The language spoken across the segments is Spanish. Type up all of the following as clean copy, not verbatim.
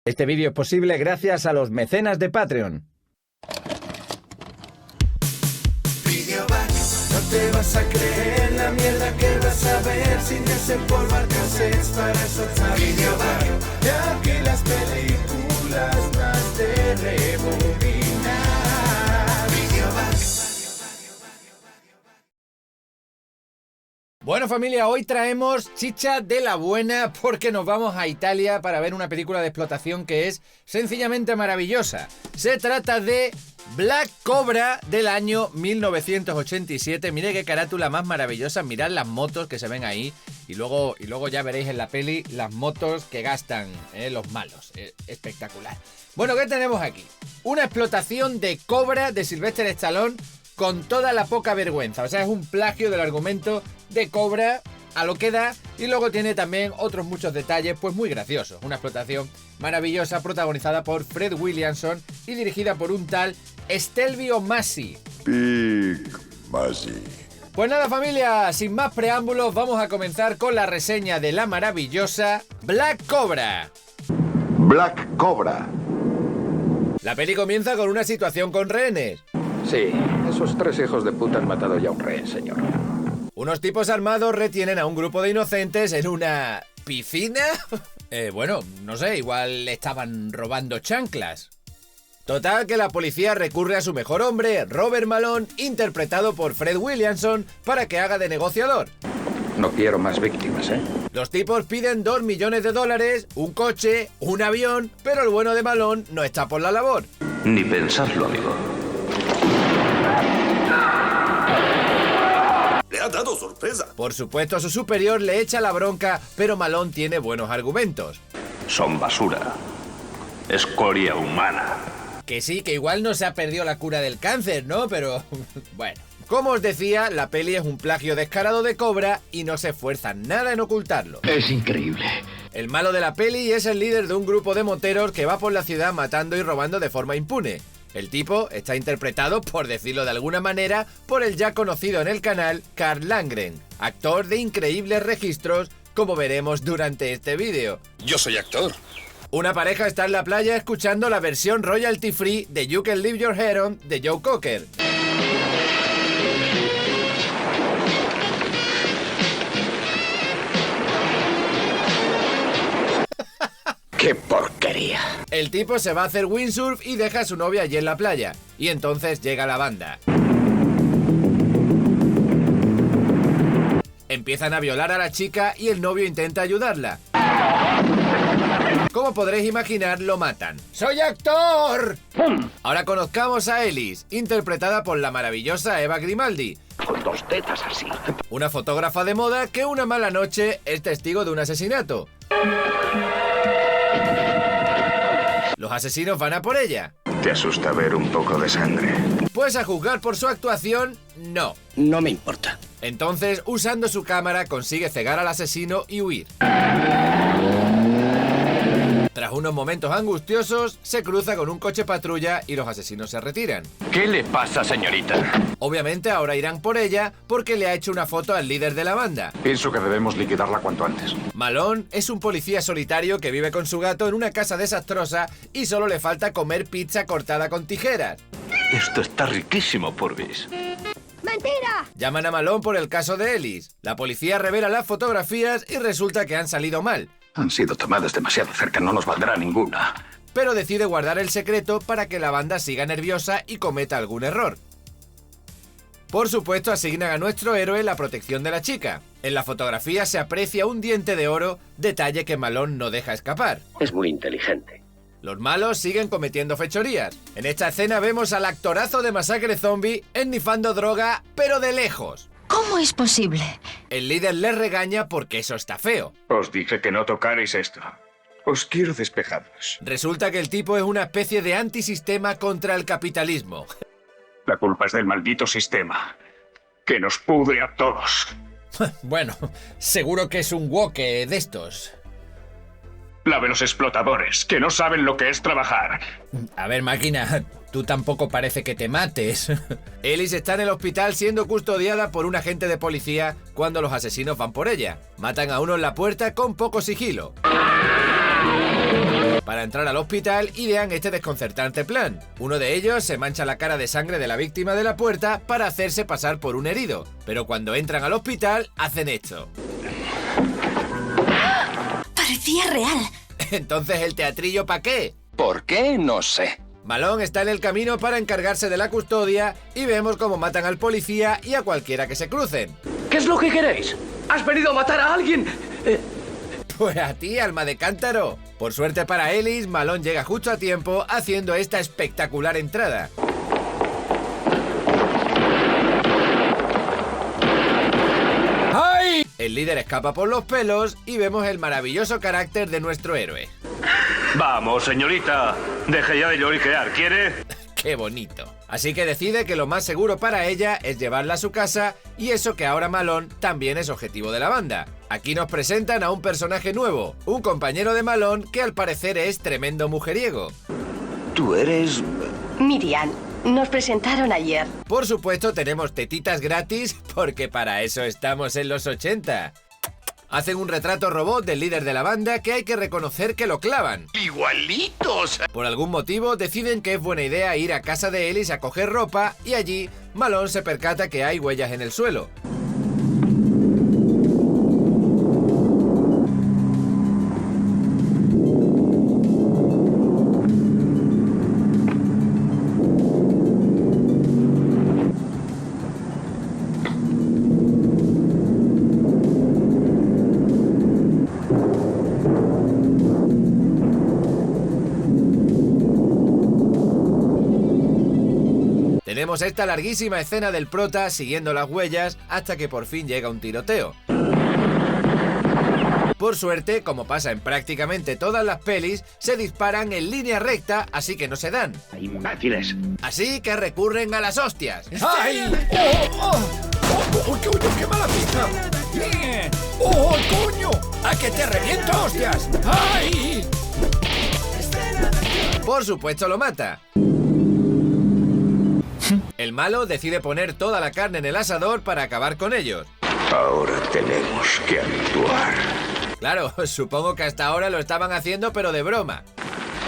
Este vídeo es posible gracias a los mecenas de Patreon. No te vas a creer la mierda que vas a ver sin desempolvar cassettes, para eso está Videoback. Ya que las películas más de rebobinar. Videoback. Bueno, familia, hoy traemos chicha de la buena porque nos vamos a Italia para ver una película de explotación que es sencillamente maravillosa. Se trata de Black Cobra del año 1987. Mirad qué carátula más maravillosa, mirad las motos que se ven ahí y luego ya veréis en la peli las motos que gastan los malos. Espectacular. Bueno, ¿qué tenemos aquí? Una explotación de Cobra de Sylvester Stallone con toda la poca vergüenza. O sea, es un plagio del argumento de Cobra a lo que da, y luego tiene también otros muchos detalles pues muy graciosos. Una explotación maravillosa protagonizada por Fred Williamson y dirigida por un tal Stelvio Massi. Big Massi. Pues nada, familia, sin más preámbulos vamos a comenzar con la reseña de la maravillosa Black Cobra. Black Cobra. La peli comienza con una situación con rehenes. Sí, esos tres hijos de puta han matado ya a un rehén, señor. Unos tipos armados retienen a un grupo de inocentes en una piscina. Bueno, no sé, igual estaban robando chanclas. Total, que la policía recurre a su mejor hombre, Robert Malone, interpretado por Fred Williamson, para que haga de negociador. No quiero más víctimas, ¿eh? Los tipos piden $2 millones, un coche, un avión, pero el bueno de Malone no está por la labor. Ni pensarlo, amigo. Le ha dado sorpresa. Por supuesto, a su superior le echa la bronca, pero Malone tiene buenos argumentos. Son basura. Escoria humana. Que sí, que igual no se ha perdido la cura del cáncer, ¿no? Pero bueno. Como os decía, la peli es un plagio descarado de Cobra y no se esfuerzan nada en ocultarlo. Es increíble. El malo de la peli es el líder de un grupo de moteros que va por la ciudad matando y robando de forma impune. El tipo está interpretado, por decirlo de alguna manera, por el ya conocido en el canal Karl Landgren, actor de increíbles registros, como veremos durante este vídeo. Yo soy actor. Una pareja está en la playa escuchando la versión royalty free de You Can Leave Your Hair On de Joe Cocker. ¡Qué porquería! El tipo se va a hacer windsurf y deja a su novia allí en la playa. Y entonces llega la banda. Empiezan a violar a la chica y el novio intenta ayudarla. Como podréis imaginar, lo matan. ¡Soy actor! Ahora conozcamos a Ellis, interpretada por la maravillosa Eva Grimaldi. Con dos tetas así. Una fotógrafa de moda que una mala noche es testigo de un asesinato. Los asesinos van a por ella. ¿Te asusta ver un poco de sangre? Pues a juzgar por su actuación, no. No me importa. Entonces, usando su cámara, consigue cegar al asesino y huir. Tras unos momentos angustiosos, se cruza con un coche patrulla y los asesinos se retiran. ¿Qué le pasa, señorita? Obviamente ahora irán por ella porque le ha hecho una foto al líder de la banda. Pienso que debemos liquidarla cuanto antes. Malone es un policía solitario que vive con su gato en una casa desastrosa y solo le falta comer pizza cortada con tijeras. Esto está riquísimo, Purvis. ¡Mentira! Llaman a Malone por el caso de Ellis. La policía revela las fotografías y resulta que han salido mal. Han sido tomadas demasiado cerca, no nos valdrá ninguna. Pero decide guardar el secreto para que la banda siga nerviosa y cometa algún error. Por supuesto, asignan a nuestro héroe la protección de la chica. En la fotografía se aprecia un diente de oro, detalle que Malone no deja escapar. Es muy inteligente. Los malos siguen cometiendo fechorías. En esta escena vemos al actorazo de Masacre Zombie ennifando droga, pero de lejos. ¿Cómo es posible? El líder les regaña porque eso está feo. Os dije que no tocarais esto. Os quiero despejados. Resulta que el tipo es una especie de antisistema contra el capitalismo. La culpa es del maldito sistema, que nos pudre a todos. Bueno, seguro que es un woke de estos. La de los explotadores, que no saben lo que es trabajar. A ver, máquina, tú tampoco parece que te mates. Ellis está en el hospital siendo custodiada por un agente de policía cuando los asesinos van por ella. Matan a uno en la puerta con poco sigilo. Para entrar al hospital idean este desconcertante plan. Uno de ellos se mancha la cara de sangre de la víctima de la puerta para hacerse pasar por un herido. Pero cuando entran al hospital hacen esto. Parecía real. Entonces, ¿el teatrillo para qué? ¿Por qué? No sé. Malone está en el camino para encargarse de la custodia y vemos cómo matan al policía y a cualquiera que se crucen. ¿Qué es lo que queréis? ¿Has venido a matar a alguien? Pues a ti, alma de cántaro. Por suerte para Ellis, Malone llega justo a tiempo haciendo esta espectacular entrada. ¡Ay! El líder escapa por los pelos y vemos el maravilloso carácter de nuestro héroe. Vamos, señorita. Deje ya de lloriquear, ¿quiere? ¡Qué bonito! Así que decide que lo más seguro para ella es llevarla a su casa y eso que ahora Malone también es objetivo de la banda. Aquí nos presentan a un personaje nuevo, un compañero de Malone que al parecer es tremendo mujeriego. Tú eres... Miriam, nos presentaron ayer. Por supuesto tenemos tetitas gratis porque para eso estamos en los 80. Hacen un retrato robot del líder de la banda que hay que reconocer que lo clavan. ¡Igualitos! Por algún motivo deciden que es buena idea ir a casa de Ellis a coger ropa y allí Malone se percata que hay huellas en el suelo. Tenemos esta larguísima escena del prota siguiendo las huellas hasta que por fin llega un tiroteo. Por suerte, como pasa en prácticamente todas las pelis, se disparan en línea recta, así que no se dan. Imbéciles. Así que recurren a las hostias. ¡Ay! ¡Oh, coño, qué mala pista! ¡Oh, coño! ¡A que te reviento, hostias! ¡Ay! Por supuesto lo mata. El malo decide poner toda la carne en el asador para acabar con ellos. Ahora tenemos que actuar. Claro, supongo que hasta ahora lo estaban haciendo pero de broma.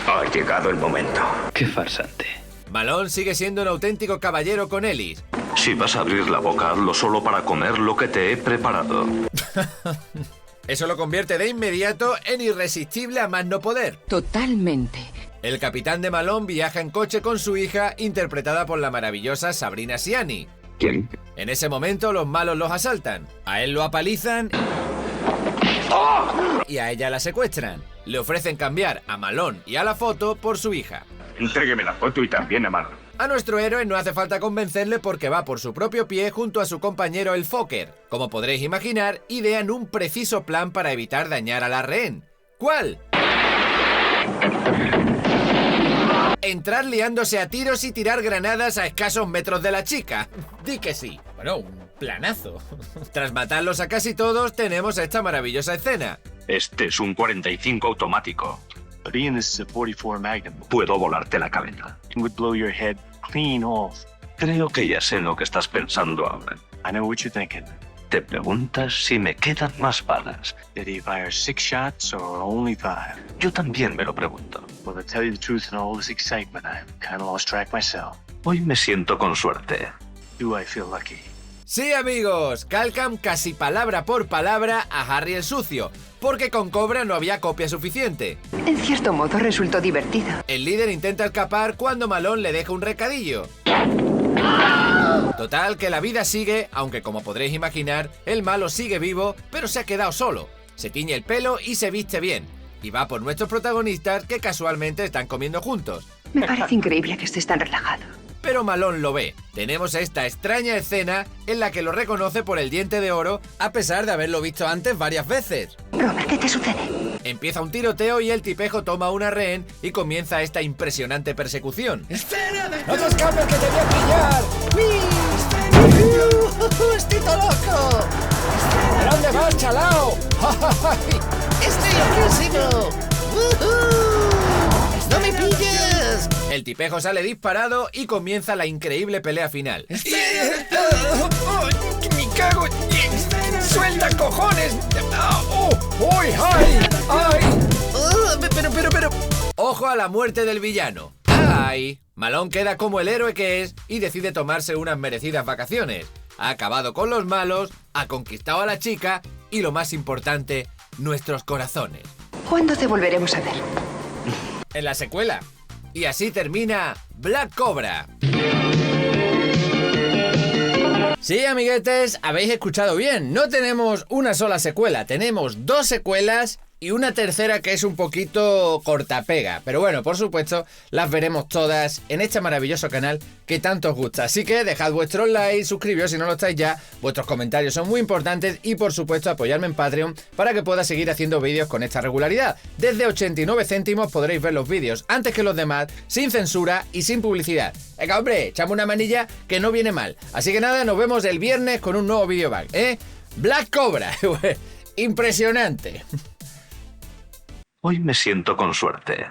Ha llegado el momento. Qué farsante. Malone sigue siendo un auténtico caballero con Ellis. Si vas a abrir la boca, hazlo solo para comer lo que te he preparado. Eso lo convierte de inmediato en irresistible a más no poder. Totalmente. El capitán de Malone viaja en coche con su hija, interpretada por la maravillosa Sabrina Siani. ¿Quién? En ese momento los malos los asaltan, a él lo apalizan y a ella la secuestran. Le ofrecen cambiar a Malone y a la foto por su hija. Entrégueme la foto y también a Malone. A nuestro héroe no hace falta convencerle porque va por su propio pie junto a su compañero el Fokker. Como podréis imaginar, idean un preciso plan para evitar dañar a la rehén. ¿Cuál? Entrar liándose a tiros y tirar granadas a escasos metros de la chica. Di que sí. Bueno, un planazo. Tras matarlos a casi todos, tenemos esta maravillosa escena. Este es un 45 automático. But Ian, this is a 44 Magnum. Puedo volarte la cabeza. It would blow your head clean off. Creo que ya sé lo que estás pensando ahora. I know what you're thinking. Te preguntas si me quedan más balas. Did he fire 6 shots or only 5? Yo también me lo pregunto. Well, to tell you the truth, in all this excitement, I've kind of lost track myself. Hoy me siento con suerte. Do I feel lucky? Sí, amigos, calcan casi palabra por palabra a Harry el Sucio, porque con Cobra no había copia suficiente. En cierto modo resultó divertido. El líder intenta escapar cuando Malone le deja un recadillo. Total, que la vida sigue, aunque como podréis imaginar, el malo sigue vivo, pero se ha quedado solo. Se tiñe el pelo y se viste bien. Y va por nuestros protagonistas que casualmente están comiendo juntos. Me parece increíble que estés tan relajado. Pero Malone lo ve. Tenemos esta extraña escena en la que lo reconoce por el diente de oro, a pesar de haberlo visto antes varias veces. Robert, ¿qué te sucede? Empieza un tiroteo y el tipejo toma una rehén y comienza esta impresionante persecución. ¡No te escapes que te voy a pillar! ¡Estoy todo loco! ¿A dónde vas, chalao? ¡Estoy loquísimo! ¡No me pilles! El tipejo sale disparado y comienza la increíble pelea final. ¡Me cago! ¡Suelta, cojones! ¡Uy, ay! ¡Ay! Pero... Ojo a la muerte del villano. ¡Ay! Malone queda como el héroe que es y decide tomarse unas merecidas vacaciones. Ha acabado con los malos, ha conquistado a la chica y lo más importante, nuestros corazones. ¿Cuándo te volveremos a ver? En la secuela. Y así termina Black Cobra. Sí, amiguetes, habéis escuchado bien. No tenemos una sola secuela, tenemos 2 secuelas y una tercera que es un poquito cortapega. Pero bueno, por supuesto, las veremos todas en este maravilloso canal que tanto os gusta. Así que dejad vuestros likes, suscribíos si no lo estáis ya, vuestros comentarios son muy importantes y por supuesto apoyarme en Patreon para que pueda seguir haciendo vídeos con esta regularidad. Desde 89 céntimos podréis ver los vídeos antes que los demás, sin censura y sin publicidad. Venga, hombre, echame una manilla que no viene mal. Así que nada, nos vemos el viernes con un nuevo video bag, ¿eh? Black Cobra. Impresionante. Hoy me siento con suerte.